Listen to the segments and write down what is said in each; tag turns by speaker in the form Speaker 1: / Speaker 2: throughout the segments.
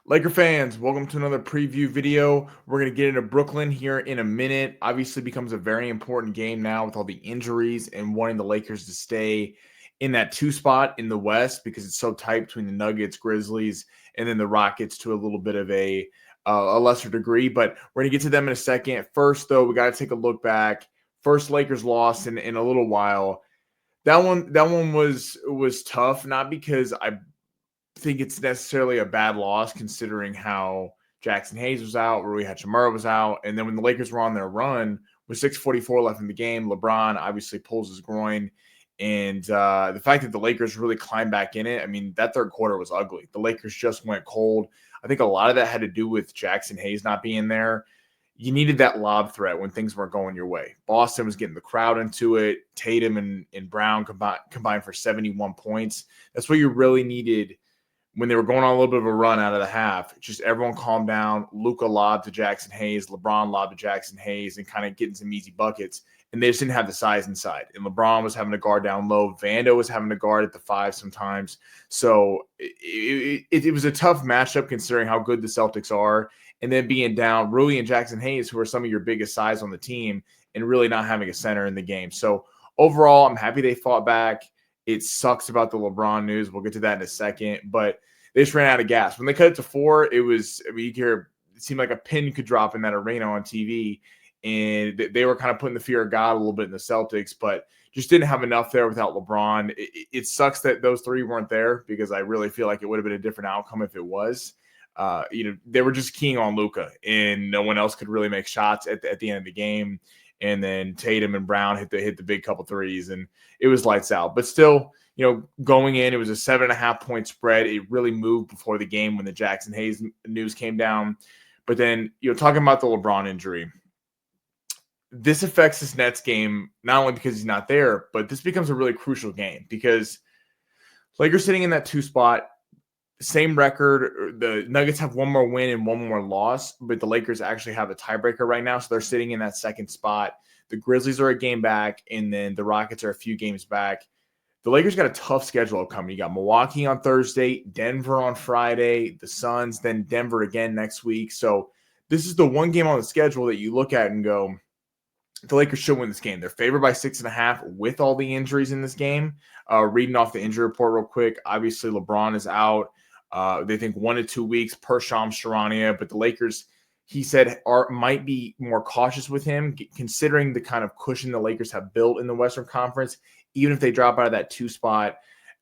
Speaker 1: Laker fans, welcome to another preview video. We're going to get into Brooklyn here in a minute. Obviously becomes a very important game now with all the injuries and wanting the Lakers to stay in that 2 spot in the West because it's so tight between the Nuggets, Grizzlies, and then the Rockets to a little bit of a lesser degree. But we're going to get to them in a second. First, though, we got to take a look back. First Lakers loss in a little while. That one was tough, not because I think it's necessarily a bad loss considering how Jackson Hayes was out, Rui Hachimura was out, and then when the Lakers were on their run with 6:44 left in the game, LeBron obviously pulls his groin, and the fact that the Lakers really climbed back in it, I mean, that third quarter was ugly. The Lakers just went cold. I think a lot of that had to do with Jackson Hayes not being there. You needed that lob threat when things weren't going your way. Boston was getting the crowd into it. Tatum and Brown combined for 71 points. That's what you really needed when they were going on a little bit of a run out of the half. Just everyone calm down. Luka lobbed to Jackson Hayes. LeBron lobbed to Jackson Hayes and kind of getting some easy buckets. And they just didn't have the size inside. And LeBron was having to guard down low. Vando was having to guard at the 5 sometimes. So it was a tough matchup considering how good the Celtics are. And then being down Rui and Jackson Hayes, who are some of your biggest size on the team, and really not having a center in the game. So overall, I'm happy they fought back. It sucks about the LeBron news. We'll get to that in a second. But they just ran out of gas. When they cut it to 4, it was, I mean, you hear it seemed like a pin could drop in that arena on TV. And they were kind of putting the fear of God a little bit in the Celtics, but just didn't have enough there without LeBron. It sucks that those 3 weren't there because I really feel like it would have been a different outcome if it was. They were just keying on Luka, and no one else could really make shots at the end of the game. And then Tatum and Brown hit the big couple threes, and it was lights out. But still, going in, it was a 7.5 point spread. It really moved before the game when the Jackson Hayes news came down. But then, talking about the LeBron injury, this affects this Nets game not only because he's not there, but this becomes a really crucial game because Lakers sitting in that 2 spot. Same record. The Nuggets have 1 more win and 1 more loss, but the Lakers actually have a tiebreaker right now, so they're sitting in that 2nd spot. The Grizzlies are a game back, and then the Rockets are a few games back. The Lakers got a tough schedule upcoming. You got Milwaukee on Thursday, Denver on Friday, the Suns, then Denver again next week. So this is the one game on the schedule that you look at and go, the Lakers should win this game. They're favored by 6.5 with all the injuries in this game. Reading off the injury report real quick, obviously LeBron is out. They think 1 to 2 weeks per Shams Charania, but the Lakers, he said, might be more cautious with him, considering the kind of cushion the Lakers have built in the Western Conference. Even if they drop out of that 2 spot,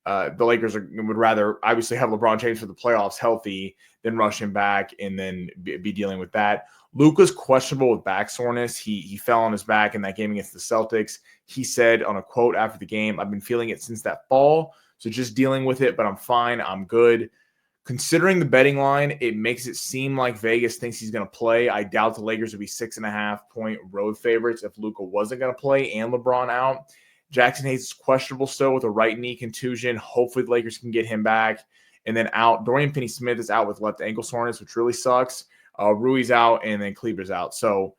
Speaker 1: the Lakers would rather obviously have LeBron James for the playoffs healthy than rush him back and then be dealing with that. Luka's questionable with back soreness. He fell on his back in that game against the Celtics. He said on a quote after the game, "I've been feeling it since that fall, so just dealing with it, but I'm fine. I'm good." Considering the betting line, it makes it seem like Vegas thinks he's going to play. I doubt the Lakers would be 6.5 point road favorites if Luka wasn't going to play and LeBron out. Jackson Hayes is questionable still with a right knee contusion. Hopefully the Lakers can get him back. And then out, Dorian Finney-Smith is out with left ankle soreness, which really sucks. Rui's out, and then Kleber's out. So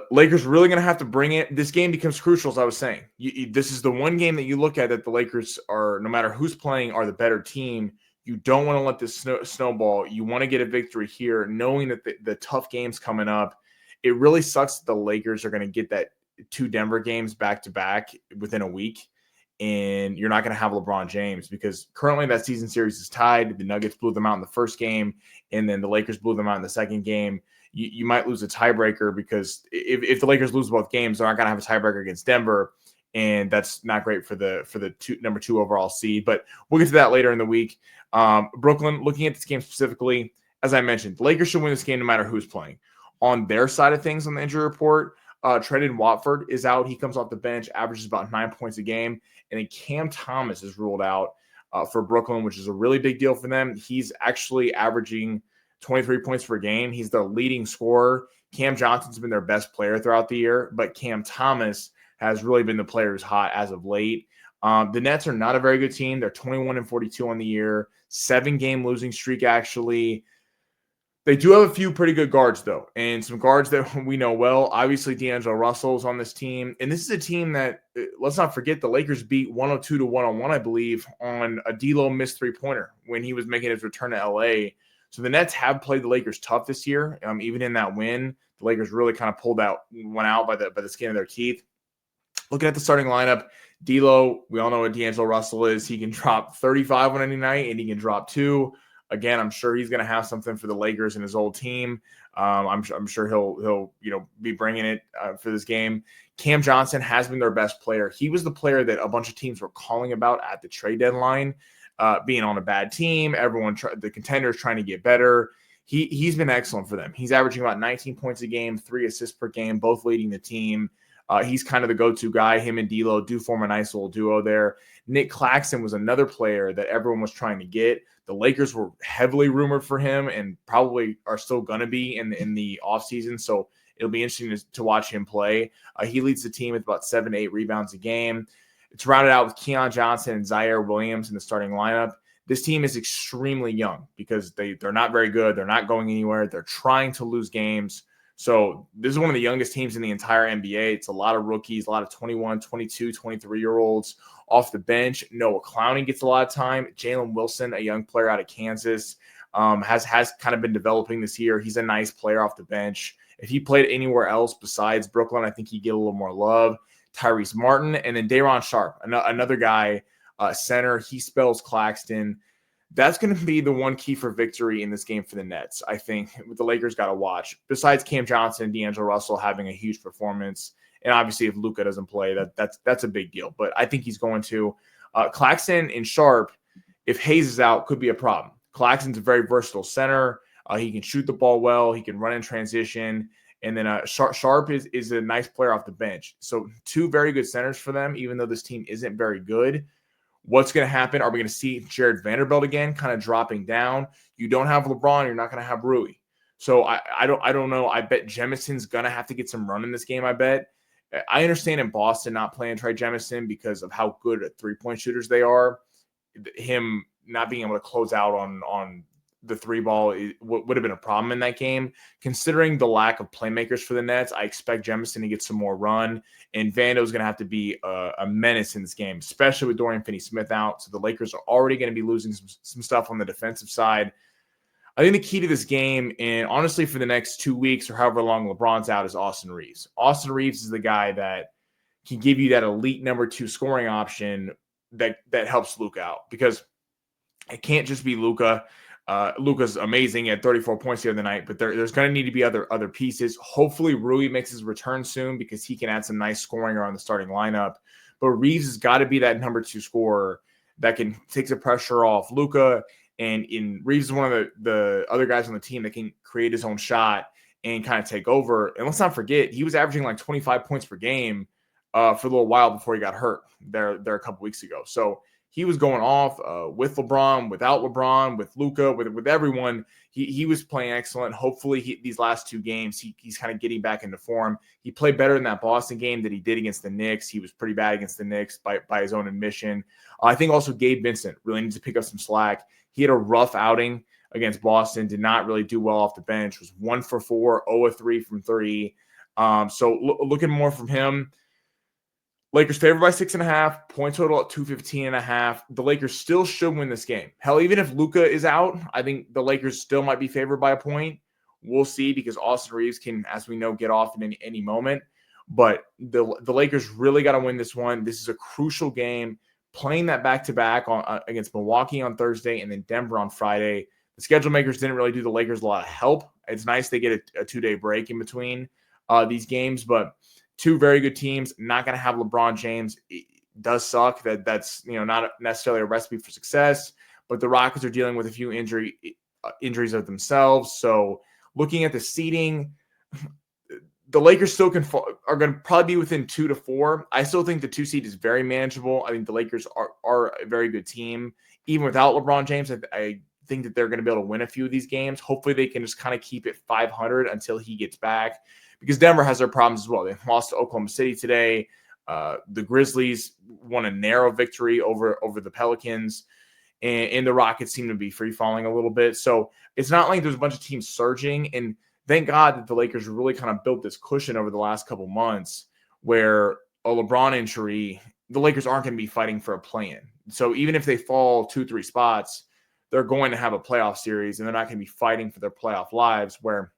Speaker 1: Lakers really going to have to bring it. This game becomes crucial, as I was saying. This is the one game that you look at that the Lakers are, no matter who's playing, are the better team. You don't want to let this snowball. You want to get a victory here, knowing that the tough games coming up. It really sucks that the Lakers are going to get that 2 Denver games back-to-back within a week, and you're not going to have LeBron James because currently that season series is tied. The Nuggets blew them out in the first game, and then the Lakers blew them out in the second game. You might lose a tiebreaker because if the Lakers lose both games, they're not going to have a tiebreaker against Denver, and that's not great for the number 2 overall seed. But we'll get to that later in the week. Brooklyn, looking at this game specifically, as I mentioned, the Lakers should win this game no matter who's playing. On their side of things on the injury report, Trendon Watford is out. He comes off the bench, averages about 9 points a game. And then Cam Thomas is ruled out for Brooklyn, which is a really big deal for them. He's actually averaging 23 points per game. He's their leading scorer. Cam Johnson's been their best player throughout the year, but Cam Thomas has really been the player who's hot as of late. The Nets are not a very good team. They're 21-42 on the year, 7-game losing streak, actually. They do have a few pretty good guards, though, and some guards that we know well. Obviously, D'Angelo Russell is on this team, and this is a team that, let's not forget, the Lakers beat 102-101, I believe, on a D'Lo missed three-pointer when he was making his return to L.A., So the Nets have played the Lakers tough this year. Even in that win, the Lakers really kind of pulled out, went out by the skin of their teeth. Looking at the starting lineup, D'Lo, we all know what D'Angelo Russell is. He can drop 35 on any night, and he can drop 2. Again, I'm sure he's going to have something for the Lakers and his old team. I'm sure he'll be bringing it for this game. Cam Johnson has been their best player. He was the player that a bunch of teams were calling about at the trade deadline, being on a bad team. The contenders trying to get better. He's been excellent for them. He's averaging about 19 points a game, 3 assists per game, both leading the team. He's kind of the go-to guy. Him and D'Lo do form a nice little duo there. Nick Claxton was another player that everyone was trying to get. The Lakers were heavily rumored for him and probably are still going to be in the offseason. So it'll be interesting to watch him play. He leads the team with about 7 to 8 rebounds a game. It's rounded out with Keon Johnson and Zaire Williams in the starting lineup. This team is extremely young because they're not very good. They're not going anywhere. They're trying to lose games. So this is one of the youngest teams in the entire NBA. It's a lot of rookies, a lot of 21, 22, 23-year-olds off the bench. Noah Clowney gets a lot of time. Jalen Wilson, a young player out of Kansas, has kind of been developing this year. He's a nice player off the bench. If he played anywhere else besides Brooklyn, I think he'd get a little more love. Tyrese Martin, and then Day'Ron Sharpe, another guy, center. He spells Claxton. That's going to be the one key for victory in this game for the Nets, I think, the Lakers got to watch. Besides Cam Johnson and D'Angelo Russell having a huge performance, and obviously if Luka doesn't play, that's a big deal. But I think he's going to. Claxton and Sharpe, if Hayes is out, could be a problem. Claxton's a very versatile center. He can shoot the ball well. He can run in transition. And then Sharpe is a nice player off the bench. So 2 very good centers for them, even though this team isn't very good. What's going to happen? Are we going to see Jared Vanderbilt again kind of dropping down? You don't have LeBron. You're not going to have Rui. So I don't know. I bet Jemison's going to have to get some run in this game, I bet. I understand in Boston not playing Trey Jemison because of how good at three-point shooters they are. Him not being able to close out on the 3 ball would have been a problem in that game. Considering the lack of playmakers for the Nets, I expect Jemison to get some more run, and Vando's going to have to be a menace in this game, especially with Dorian Finney-Smith out. So the Lakers are already going to be losing some stuff on the defensive side. I think the key to this game, and honestly for the next 2 weeks or however long LeBron's out, is Austin Reaves. Austin Reaves is the guy that can give you that elite number 2 scoring option that helps Luka out, because it can't just be Luka. Luka's amazing at 34 points the other night, but there's going to need to be other pieces. Hopefully Rui makes his return soon because he can add some nice scoring around the starting lineup. But Reaves has got to be that number 2 scorer that can take the pressure off Luka. And Reaves is one of the other guys on the team that can create his own shot and kind of take over. And let's not forget, he was averaging like 25 points per game for a little while before he got hurt there a couple weeks ago. So he was going off with LeBron, without LeBron, with Luka, with everyone. He was playing excellent. Hopefully, these last 2 games, he's kind of getting back into form. He played better in that Boston game than he did against the Knicks. He was pretty bad against the Knicks by his own admission. I think also Gabe Vincent really needs to pick up some slack. He had a rough outing against Boston, did not really do well off the bench, was 1 for 4, 0 of 3 from 3. So looking more from him. Lakers favored by 6.5, point total at 215.5. The Lakers still should win this game. Hell, even if Luka is out, I think the Lakers still might be favored by a point. We'll see, because Austin Reaves can, as we know, get off in any moment. But the Lakers really got to win this one. This is a crucial game. Playing that back-to-back against Milwaukee on Thursday and then Denver on Friday. The schedule makers didn't really do the Lakers a lot of help. It's nice they get a 2-day break in between these games, but 2 very good teams, not going to have LeBron James. It does suck that's not necessarily a recipe for success, but the Rockets are dealing with a few injuries of themselves. So looking at the seeding, the Lakers still are going to probably be within 2 to 4. I still think the 2 seed is very manageable. I think the Lakers are a very good team. Even without LeBron James, I think that they're going to be able to win a few of these games. Hopefully they can just kind of keep it 500 until he gets back, because Denver has their problems as well. They lost to Oklahoma City today. The Grizzlies won a narrow victory over the Pelicans, and the Rockets seem to be free-falling a little bit. So it's not like there's a bunch of teams surging, and thank God that the Lakers really kind of built this cushion over the last couple months where a LeBron injury, the Lakers aren't going to be fighting for a play-in. So even if they fall 2-3 spots, they're going to have a playoff series and they're not going to be fighting for their playoff lives, where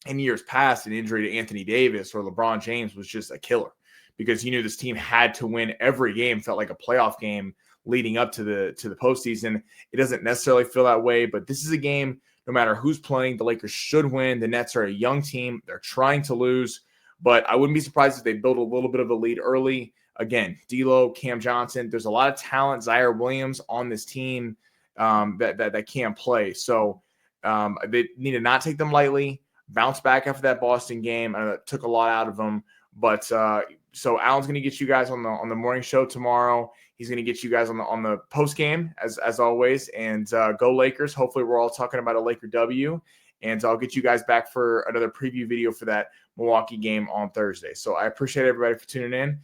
Speaker 1: in years past, an injury to Anthony Davis or LeBron James was just a killer, because you knew this team had to win every game, felt like a playoff game leading up to the postseason. It doesn't necessarily feel that way, but this is a game, no matter who's playing, the Lakers should win. The Nets are a young team. They're trying to lose, but I wouldn't be surprised if they build a little bit of a lead early. Again, D'Lo, Cam Johnson, there's a lot of talent, Zaire Williams on this team that can play. So they need to not take them lightly. Bounce back after that Boston game. It took a lot out of them. But so Alan's going to get you guys on the morning show tomorrow. He's going to get you guys on the post game as always. And go Lakers. Hopefully we're all talking about a Laker W. And I'll get you guys back for another preview video for that Milwaukee game on Thursday. So I appreciate everybody for tuning in.